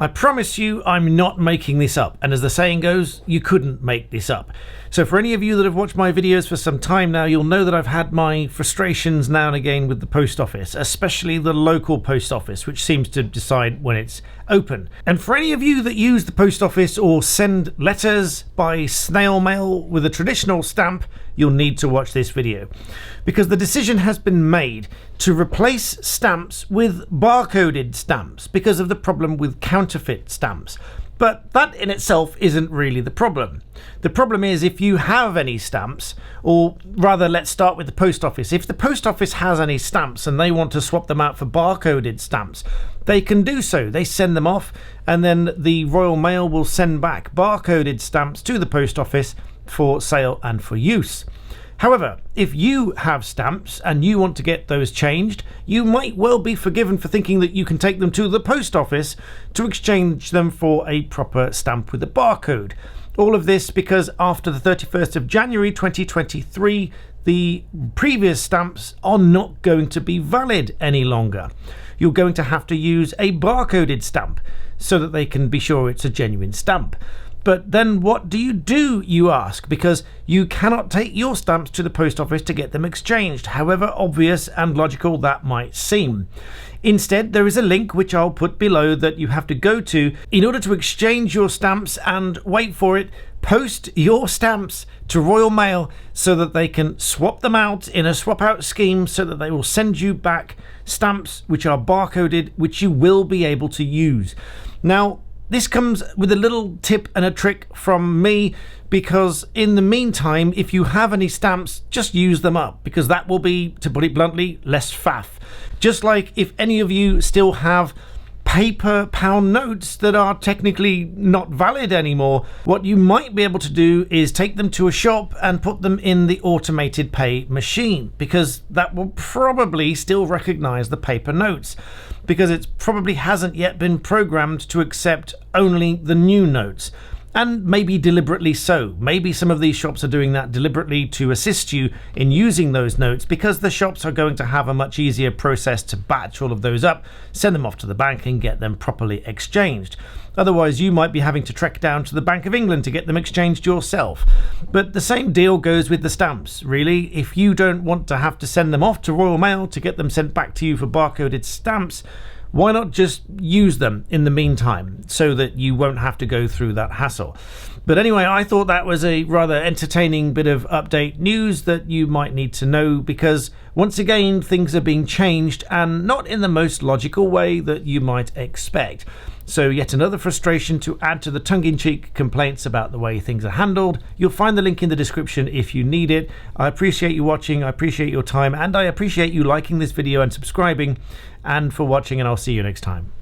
I promise you I'm not making this up, and as the saying goes, you couldn't make this up. So for any of you that have watched my videos for some time now, you'll know that I've had my frustrations now and again with the post office, especially the local post office, which seems to decide when it's open. And for any of you that use the post office or send letters by snail mail with a traditional stamp, you'll need to watch this video, because the decision has been made to replace stamps with barcoded stamps because of the problem with counterfeit stamps. But that in itself isn't really the problem. The problem is if you have any stamps, or rather let's start with the post office. If the post office has any stamps and they want to swap them out for barcoded stamps, they can do so. They send them off and then the Royal Mail will send back barcoded stamps to the post office for sale and for use. However, if you have stamps and you want to get those changed, you might well be forgiven for thinking that you can take them to the post office to exchange them for a proper stamp with a barcode. All of this because after the 31st of January 2023, the previous stamps are not going to be valid any longer. You're going to have to use a barcoded stamp so that they can be sure it's a genuine stamp. But then what do, you ask? Because you cannot take your stamps to the post office to get them exchanged, however obvious and logical that might seem. Instead, there is a link which I'll put below that you have to go to in order to exchange your stamps and, wait for it, post your stamps to Royal Mail so that they can swap them out in a swap out scheme so that they will send you back stamps which are barcoded, which you will be able to use. Now, this comes with a little tip and a trick from me, because in the meantime, if you have any stamps, just use them up, because that will be, to put it bluntly, less faff. Just like if any of you still have paper pound notes that are technically not valid anymore, what you might be able to do is take them to a shop and put them in the automated pay machine, because that will probably still recognize the paper notes, because it probably hasn't yet been programmed to accept only the new notes. And maybe deliberately so. Maybe some of these shops are doing that deliberately to assist you in using those notes, because the shops are going to have a much easier process to batch all of those up, send them off to the bank and get them properly exchanged. Otherwise, you might be having to trek down to the Bank of England to get them exchanged yourself. But the same deal goes with the stamps, really. If you don't want to have to send them off to Royal Mail to get them sent back to you for barcoded stamps, why not just use them in the meantime so that you won't have to go through that hassle? But anyway, I thought that was a rather entertaining bit of update news that you might need to know, because once again, things are being changed and not in the most logical way that you might expect. So yet another frustration to add to the tongue-in-cheek complaints about the way things are handled. You'll find the link in the description if you need it. I appreciate you watching, I appreciate your time, and I appreciate you liking this video and subscribing. And for watching, and I'll see you next time.